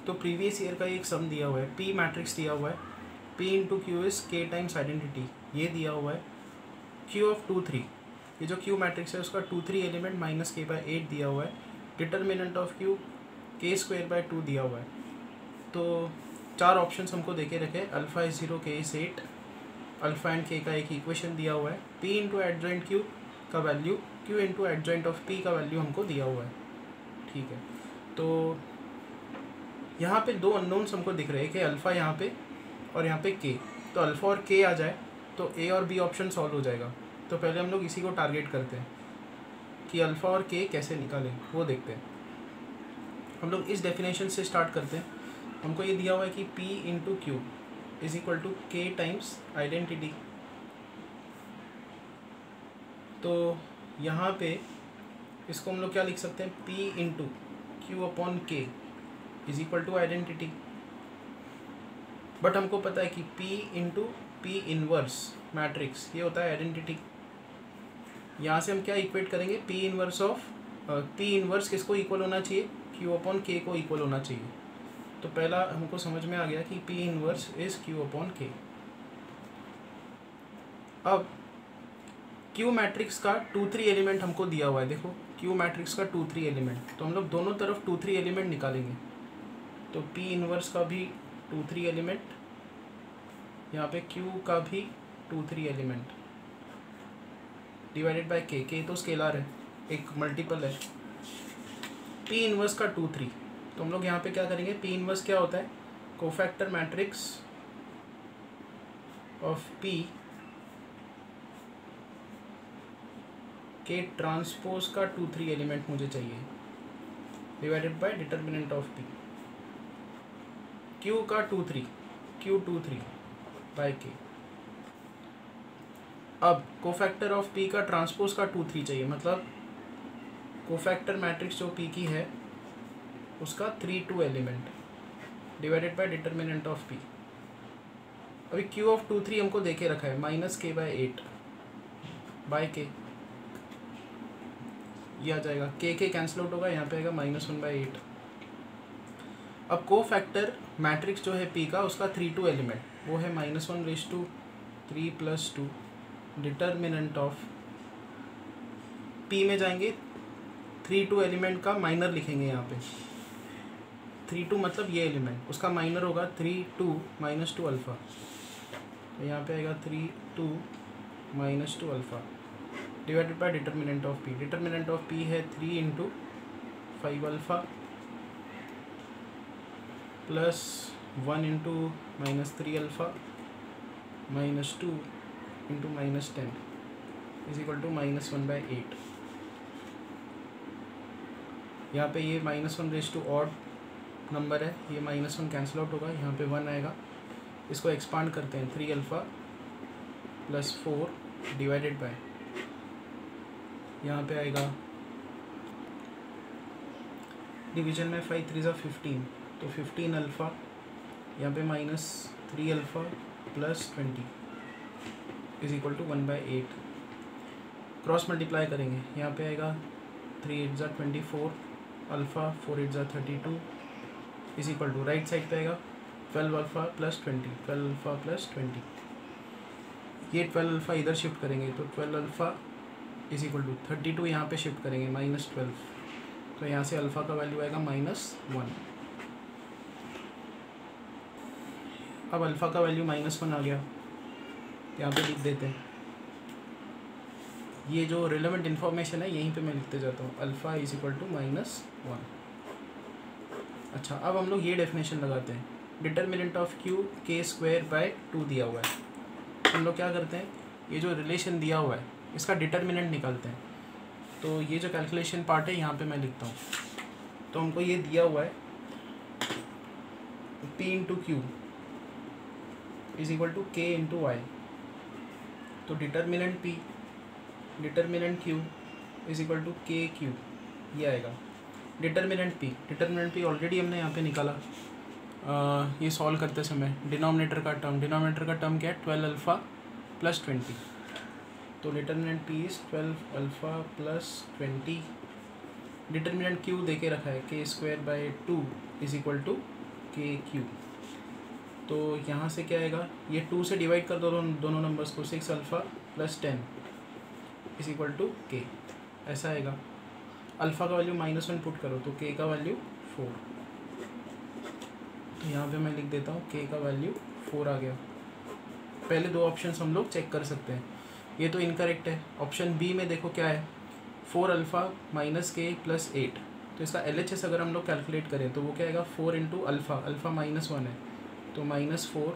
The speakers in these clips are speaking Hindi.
तो प्रीवियस ईयर का एक सम दिया हुआ है, पी मैट्रिक्स दिया हुआ है, पी इंटू क्यू इज के टाइम्स आइडेंटिटी, ये दिया हुआ है। क्यू ऑफ 2 3, ये जो क्यू मैट्रिक्स है उसका 2 3 एलिमेंट माइनस के बाय 8 दिया हुआ है। डिटर्मिनेंट ऑफ क्यू के स्क्वायर बाय 2 दिया हुआ है। तो 4 ऑप्शंस हमको देके रखे, अल्फा इज 0, के इज 8, अल्फा एंड के का एक इक्वेशन दिया हुआ है, पी इंटू एडजॉइंट क्यू का value, Q into adjoint of P का वैल्यू हमको दिया हुआ है। ठीक है, तो यहाँ पे 2 अननोन्स हमको दिख रहे हैं कि अल्फ़ा यहाँ पे और यहाँ पे के, तो अल्फ़ा और के आ जाए तो ए और बी ऑप्शन सॉल्व हो जाएगा। तो पहले हम लोग इसी को टारगेट करते हैं कि अल्फ़ा और के कैसे निकालें, वो देखते हैं। हम लोग इस डेफिनेशन से स्टार्ट करते हैं। हमको ये दिया हुआ है कि P into Q is equal to K times identity. तो यहाँ पे इसको हम लोग क्या लिख सकते हैं, P into Q upon K is equal to identity. But हमको पता है कि P into P inverse matrix ये होता है आइडेंटिटी। यहाँ से हम क्या इक्वेट करेंगे, P inverse of P inverse किसको इक्वल होना चाहिए, Q अपॉन के को इक्वल होना चाहिए। तो पहला हमको समझ में आ गया कि P inverse is Q upon के। अब Q मैट्रिक्स का 2 3 एलिमेंट हमको दिया हुआ है, देखो Q मैट्रिक्स का 2 3 एलिमेंट, तो हम लोग दोनों तरफ 2 3 एलिमेंट निकालेंगे। तो P इनवर्स का भी 2 3 एलिमेंट, यहाँ पे Q का भी 2 3 एलिमेंट डिवाइडेड बाय के तो स्केलर है, एक मल्टीपल है। P इनवर्स का 2 3, तो हम लोग यहाँ पे क्या करेंगे, P इनवर्स क्या होता है, कोफैक्टर मैट्रिक्स ऑफ P के ट्रांसपोज का 2 3 एलिमेंट मुझे चाहिए divided by determinant of P। Q का 2 3, Q 2 3 बाय के। अब कोफैक्टर ऑफ P का ट्रांसपोज का 2 3 चाहिए, मतलब कोफैक्टर मैट्रिक्स जो P की है उसका 3 2 element divided by determinant of P। अभी Q ऑफ 2 3 हमको देके रखा है माइनस के बाय 8 बाय के, ये आ जाएगा, के कैंसिल आउट होगा, यहाँ पे आएगा -1 बाय 8। अब कोफैक्टर मैट्रिक्स जो है P का उसका 3 2 एलिमेंट, वो है -1/3 + 2। डिटर्मिनेंट ऑफ P में जाएंगे, 3 2 एलिमेंट का माइनर लिखेंगे यहाँ पे, 3 2 मतलब ये एलिमेंट, उसका माइनर होगा 3 2 -2 अल्फ़ा, तो यहाँ पे आएगा 3 2 -2 alpha divided by determinant of P। Determinant of P है 3 × 5 alpha plus 1 × -3 alpha -2 × -10 is equal to -1/8। यहाँ पे ये -1 ऑड नंबर है, ये -1 कैंसिल आउट होगा, यहाँ पे 1 आएगा। इसको एक्सपांड करते हैं, 3 अल्फ़ा प्लस 4 डिवाइडेड बाय, यहाँ पे आएगा डिवीजन में 5 3 15, तो 15 अल्फ़ा, यहाँ पे -3 alpha plus 20 is equal to 1/8। Cross multiply करेंगे, यहाँ पे आएगा 3 8 24 alpha, 4 8 32 is equal to, right side पे आएगा 12 अल्फ़ा प्लस 20, 12 अल्फ़ा प्लस 20। ये 12 अल्फ़ा इधर शिफ्ट करेंगे तो 12 अल्फ़ा इज इक्वल टू 32, यहाँ पे शिफ्ट करेंगे -12, तो यहाँ से अल्फ़ा का वैल्यू आएगा -1। अब अल्फ़ा का वैल्यू -1 आ गया, यहाँ पे लिख देते हैं। ये जो रिलेवेंट इन्फॉर्मेशन है यहीं पे मैं लिखते जाता हूँ, अल्फ़ा इज इक्वल टू -1। अच्छा, अब हम लोग ये डेफिनेशन लगाते हैं, डिटर्मिनेंट ऑफ Q के स्क्वायर बाय 2 दिया हुआ है। हम लोग क्या करते हैं, ये जो रिलेशन दिया हुआ है इसका डिटर्मिनेंट निकालते हैं। तो ये जो कैलकुलेशन पार्ट है यहाँ पे मैं लिखता हूँ। तो हमको ये दिया हुआ है P × Q is equal to K × Y। तो determinant P determinant Q is equal to KQ, ये आएगा। डिटर्मिनेंट P ऑलरेडी हमने यहाँ पे निकाला, ये सॉल्व करते समय। डिनोमिनेटर का टर्म क्या है, 12 अल्फ़ा प्लस 20, तो determinant P is 12 alpha plus 20। Determinant Q दे के रखा है, K² by 2 is equal to K Q. तो यहाँ से क्या आएगा, ये 2 से डिवाइड कर दो दोनों नंबर्स को, 6 alpha plus 10 is equal to K, ऐसा आएगा। अल्फ़ा का वैल्यू -1 पुट करो तो के का वैल्यू 4। तो यहाँ पे मैं लिख देता हूँ के का वैल्यू 4 आ गया। पहले दो ऑप्शंस हम लोग चेक कर सकते हैं, ये तो इनकरेक्ट है। ऑप्शन बी में देखो क्या है, 4 अल्फ़ा माइनस के प्लस 8। तो इसका LHS अगर हम लोग कैलकुलेट करें तो वो क्या आएगा, 4 इंटू अल्फ़ा, अल्फ़ा -1 है तो -4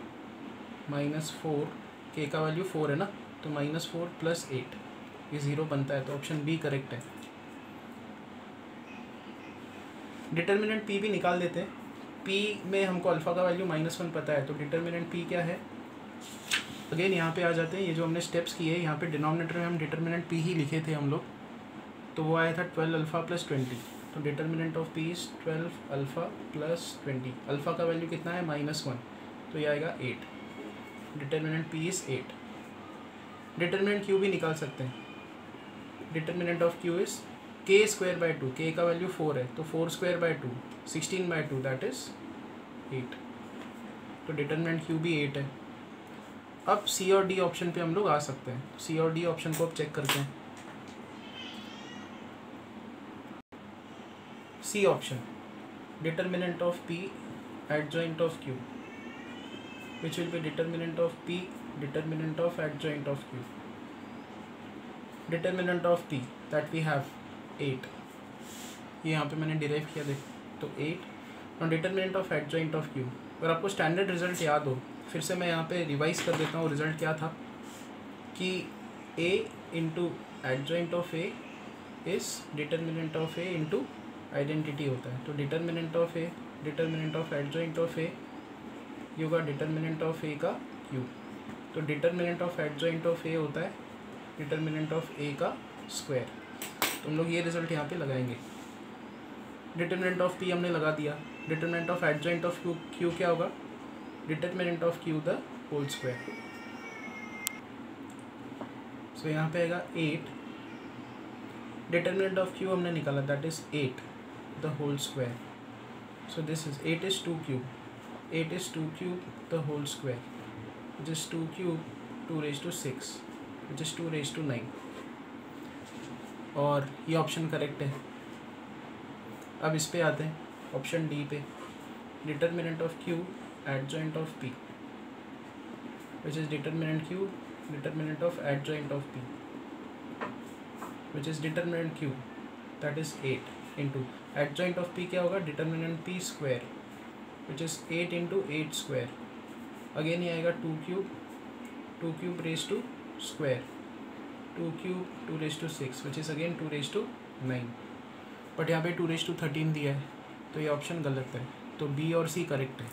के का वैल्यू 4 है ना, तो -4 प्लस 8 ये 0 बनता है। तो ऑप्शन बी करेक्ट है। डिटर्मिनेंट पी भी निकाल देते हैं। पी में हमको अल्फ़ा का वैल्यू -1 पता है, तो डिटर्मिनेंट पी क्या है, अगेन यहाँ पे आ जाते हैं। ये जो हमने स्टेप्स किए यहाँ पे डिनोमिनेटर में हम डिटर्मिनेंट पी ही लिखे थे हम लोग, तो वो आया था 12 अल्फ़ा प्लस 20। तो determinant of P is 12 alpha plus 20। Alpha का वैल्यू कितना है, -1, तो ये आएगा 8। Determinant P is 8। Determinant Q भी निकाल सकते हैं। डिटर्मिनेंट ऑफ क्यू इज़ के स्क्वायर बाई 2। के का वैल्यू 4 है तो 4 square by 2, 16 by 2 that is 8। तो डिटर्मिनेंट क्यू भी 8 है। अब सी और डी ऑप्शन पे हम लोग आ सकते हैं। सी और डी ऑप्शन को अब चेक करते हैं। C option, determinant of P adjoint of Q, which will be determinant of P determinant of adjoint of Q. Determinant of P that we have 8, ये यहाँ पे मैंने डिराइव किया देख, तो 8। और determinant of adjoint of Q, अगर आपको स्टैंडर्ड रिजल्ट याद हो, फिर से मैं यहाँ पे रिवाइज कर देता हूँ। रिजल्ट क्या था कि a into adjoint of a is determinant of a into identity होता है। तो determinant of a determinant of adjoint of a ये होगा डिटर्मिनेंट ऑफ a का q। तो determinant of adjoint of a होता है डिटर्मिनेंट ऑफ a का स्क्वायर। तो हम लोग ये रिजल्ट यहाँ पे लगाएंगे। डिटर्मिनेंट ऑफ p हमने लगा दिया। Determinant of adjoint of q क्या होगा, determinant of q the whole square. So यहाँ पे आएगा 8। डिटर्मिनेंट ऑफ q हमने निकाला that is 8 the whole square. So this is 8 is 2 cube, 8 is 2 cube the whole square, which is 2 cube 2 raised to 6, which is 2 raised to 9। और ये ऑप्शन करेक्ट है। अब इस पे आते हैं, ऑप्शन डी पे, determinant of q adjoint of p, which is determinant q determinant of adjoint of p, which is determinant q that is 8 into adjoint of p क्या होगा, determinant p square which is 8 into 8 square। Again ये आएगा 2 cube raised to square, 2 cube 2 raised to 6 which is again 2 raised to 9। But यहाँ पे 2 raised to 13 दिया है, तो ये ऑप्शन गलत है। तो बी और सी करेक्ट है।